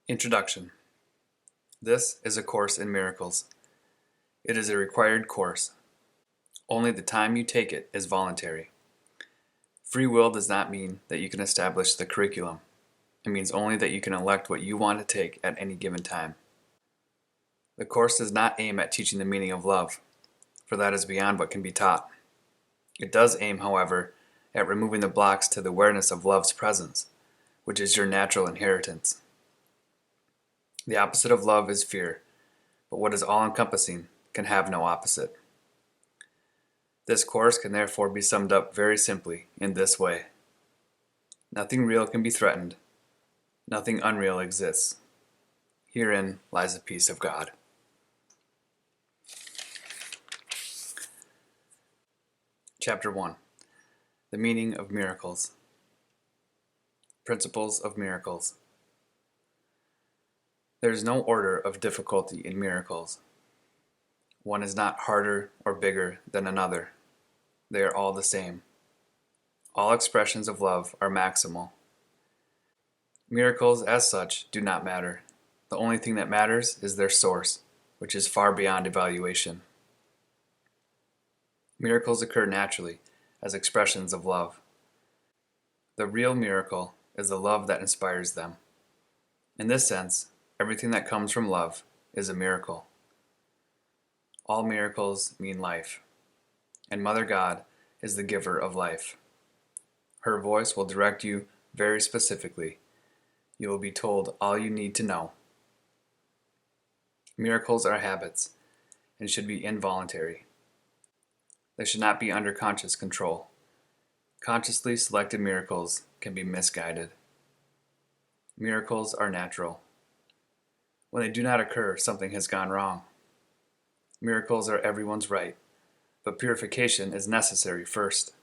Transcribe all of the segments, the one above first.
Introduction. This is a course in miracles. It is a required course. Only the time you take it is voluntary. Free will does not mean that you can establish the curriculum. It means only that you can elect what you want to take at any given time. The course does not aim at teaching the meaning of love, for that is beyond what can be taught. It does aim, however, at removing the blocks to the awareness of love's presence, which is your natural inheritance. The opposite of love is fear, but what is all-encompassing can have no opposite. This course can therefore be summed up very simply in this way. Nothing real can be threatened. Nothing unreal exists. Herein lies the peace of God. Chapter 1. The Meaning of Miracles. Principles of Miracles. There is no order of difficulty in miracles. One is not harder or bigger than another. They are all the same. All expressions of love are maximal. Miracles, as such, do not matter. The only thing that matters is their source, which is far beyond evaluation. Miracles occur naturally as expressions of love. The real miracle is the love that inspires them. In this sense, everything that comes from love is a miracle. All miracles mean life, and Mother God is the giver of life. Her voice will direct you very specifically. You will be told all you need to know. Miracles are habits and should be involuntary. They should not be under conscious control. Consciously selected miracles can be misguided. Miracles are natural. When they do not occur, something has gone wrong. Miracles are everyone's right, but purification is necessary first.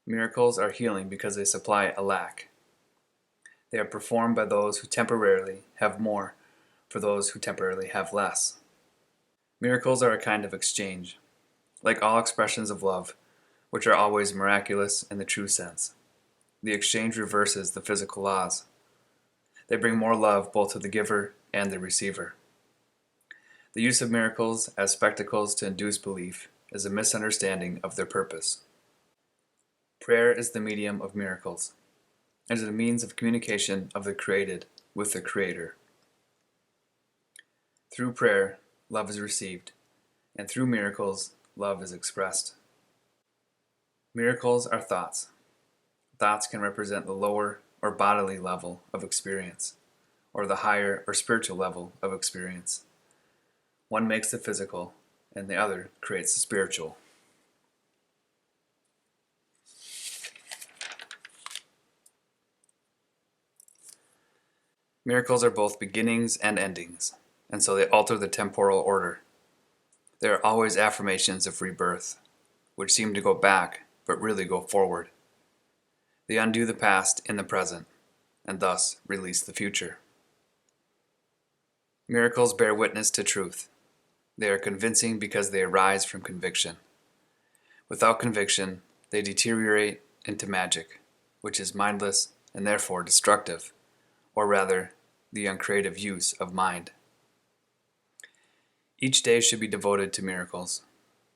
Miracles are healing because they supply a lack. They are performed by those who temporarily have more for those who temporarily have less. Miracles are a kind of exchange, like all expressions of love, which are always miraculous in the true sense. The exchange reverses the physical laws. They bring more love both to the giver and the receiver. The use of miracles as spectacles to induce belief is a misunderstanding of their purpose. Prayer is the medium of miracles. It is a means of communication of the created with the Creator. Through prayer, love is received, and through miracles, love is expressed. Miracles are thoughts. Thoughts can represent the lower or bodily level of experience, or the higher or spiritual level of experience. One makes the physical, and the other creates the spiritual. Miracles are both beginnings and endings, and so they alter the temporal order. They are always affirmations of rebirth, which seem to go back, but really go forward. They undo the past in the present, and thus release the future. Miracles bear witness to truth. They are convincing because they arise from conviction. Without conviction, they deteriorate into magic, which is mindless and therefore destructive, or rather, the uncreative use of mind. Each day should be devoted to miracles.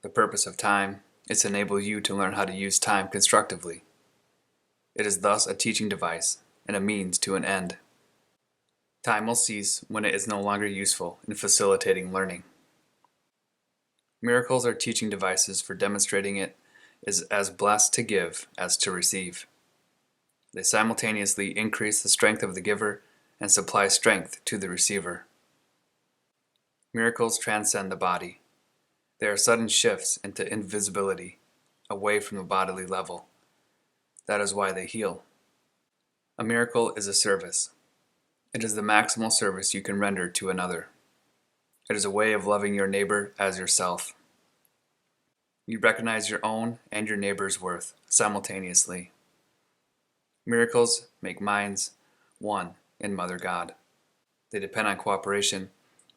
The purpose of time is to enable you to learn how to use time constructively. It is thus a teaching device and a means to an end. Time will cease when it is no longer useful in facilitating learning. Miracles are teaching devices for demonstrating it is as blessed to give as to receive. They simultaneously increase the strength of the giver and supply strength to the receiver. Miracles transcend the body. They are sudden shifts into invisibility, away from the bodily level. That is why they heal. A miracle is a service. It is the maximal service you can render to another. It is a way of loving your neighbor as yourself. You recognize your own and your neighbor's worth simultaneously. Miracles make minds one in Mother God. They depend on cooperation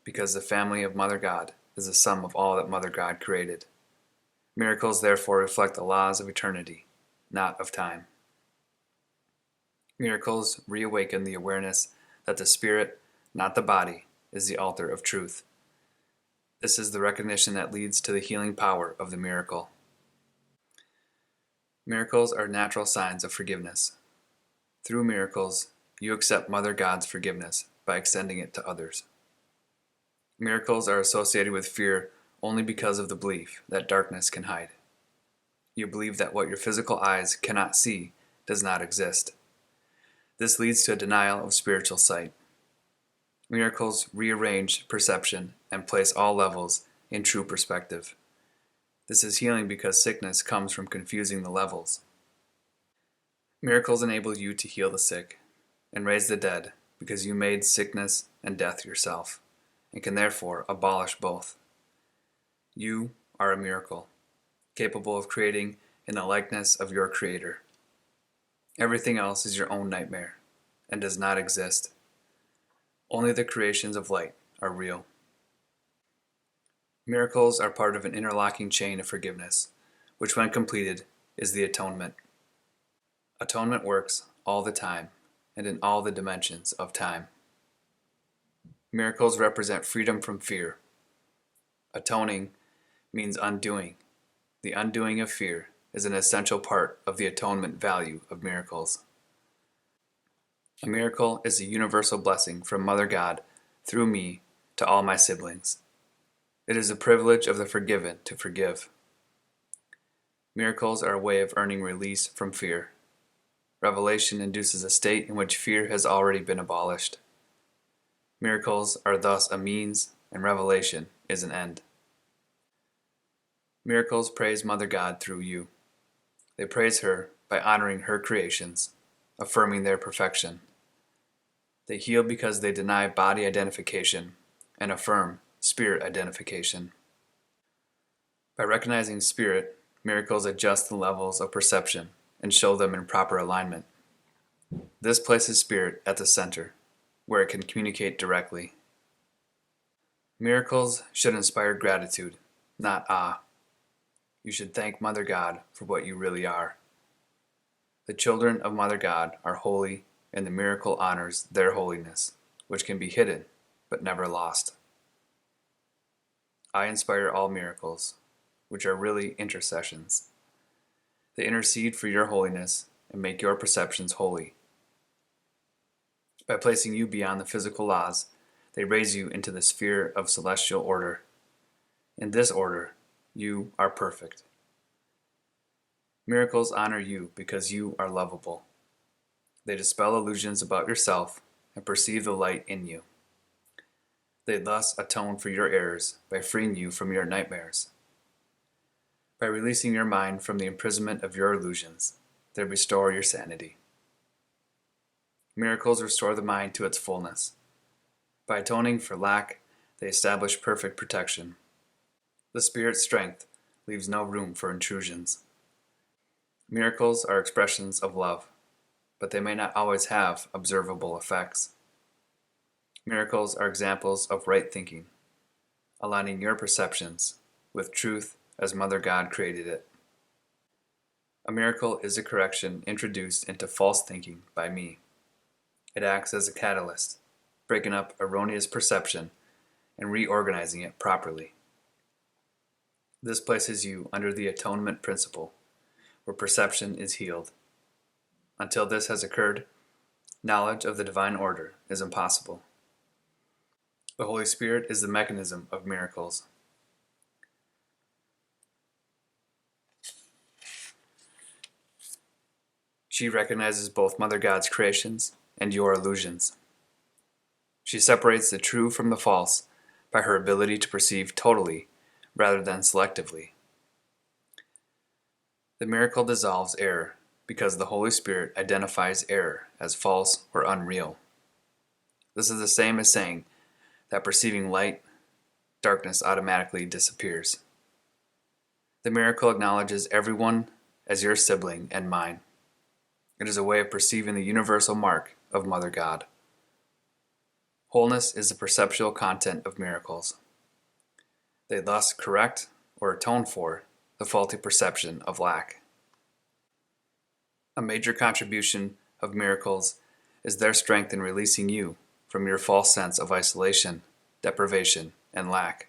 because the family of Mother God is the sum of all that Mother God created. Miracles therefore reflect the laws of eternity, not of time. Miracles reawaken the awareness that the spirit, not the body, is the altar of truth. This is the recognition that leads to the healing power of the miracle. Miracles are natural signs of forgiveness. Through miracles, you accept Mother God's forgiveness by extending it to others. Miracles are associated with fear only because of the belief that darkness can hide. You believe that what your physical eyes cannot see does not exist. This leads to a denial of spiritual sight. Miracles rearrange perception and place all levels in true perspective. This is healing because sickness comes from confusing the levels. Miracles enable you to heal the sick and raise the dead because you made sickness and death yourself and can therefore abolish both. You are a miracle, capable of creating in the likeness of your Creator. Everything else is your own nightmare and does not exist. Only the creations of light are real. Miracles are part of an interlocking chain of forgiveness, which when completed is the atonement. Atonement works all the time and in all the dimensions of time. Miracles represent freedom from fear. Atoning means undoing. The undoing of fear is an essential part of the atonement value of miracles. A miracle is a universal blessing from Mother God through me to all my siblings. It is a privilege of the forgiven to forgive. Miracles are a way of earning release from fear. Revelation induces a state in which fear has already been abolished. Miracles are thus a means, and revelation is an end. Miracles praise Mother God through you. They praise her by honoring her creations, affirming their perfection. They heal because they deny body identification and affirm spirit identification. By recognizing spirit, miracles adjust the levels of perception and show them in proper alignment. This places spirit at the center, where it can communicate directly. Miracles should inspire gratitude, not awe. You should thank Mother God for what you really are. The children of Mother God are holy, and the miracle honors their holiness, which can be hidden but never lost. I inspire all miracles, which are really intercessions. They intercede for your holiness and make your perceptions holy. By placing you beyond the physical laws, they raise you into the sphere of celestial order. In this order, you are perfect. Miracles honor you because you are lovable. They dispel illusions about yourself and perceive the light in you. They thus atone for your errors by freeing you from your nightmares. By releasing your mind from the imprisonment of your illusions, they restore your sanity. Miracles restore the mind to its fullness. By atoning for lack, they establish perfect protection. The Spirit's strength leaves no room for intrusions. Miracles are expressions of love, but they may not always have observable effects. Miracles are examples of right thinking, aligning your perceptions with truth as Mother God created it. A miracle is a correction introduced into false thinking by me. It acts as a catalyst, breaking up erroneous perception and reorganizing it properly. This places you under the atonement principle, where perception is healed. Until this has occurred, knowledge of the divine order is impossible. The Holy Spirit is the mechanism of miracles. She recognizes both Mother God's creations and your illusions. She separates the true from the false by her ability to perceive totally rather than selectively. The miracle dissolves error because the Holy Spirit identifies error as false or unreal. This is the same as saying that perceiving light, darkness automatically disappears. The miracle acknowledges everyone as your sibling and mine. It is a way of perceiving the universal mark of Mother God. Wholeness is the perceptual content of miracles. They thus correct or atone for the faulty perception of lack. A major contribution of miracles is their strength in releasing you from your false sense of isolation, deprivation, and lack.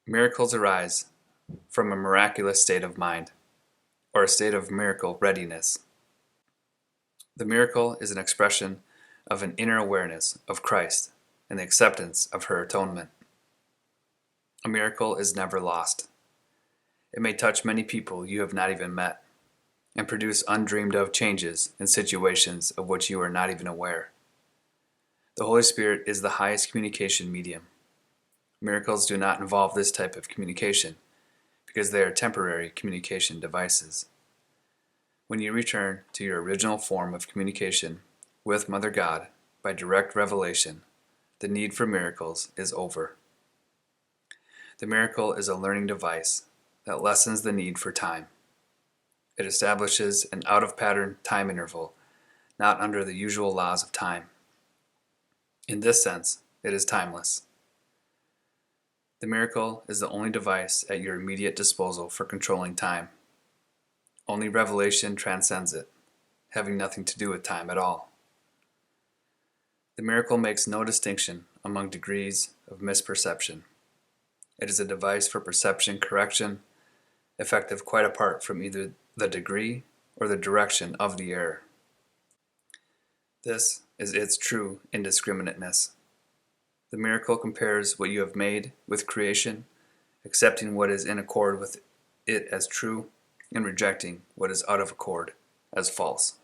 Miracles arise from a miraculous state of mind, or a state of miracle readiness. The miracle is an expression of an inner awareness of Christ and the acceptance of her atonement. A miracle is never lost. It may touch many people you have not even met, and produce undreamed of changes in situations of which you are not even aware. The Holy Spirit is the highest communication medium. Miracles do not involve this type of communication because they are temporary communication devices. When you return to your original form of communication with Mother God by direct revelation, the need for miracles is over. The miracle is a learning device that lessens the need for time. It establishes an out-of-pattern time interval, not under the usual laws of time. In this sense, it is timeless. The miracle is the only device at your immediate disposal for controlling time. Only revelation transcends it, having nothing to do with time at all. The miracle makes no distinction among degrees of misperception. It is a device for perception correction, effective quite apart from either the degree or the direction of the error. This is its true indiscriminateness. The miracle compares what you have made with creation, accepting what is in accord with it as true, and rejecting what is out of accord as false.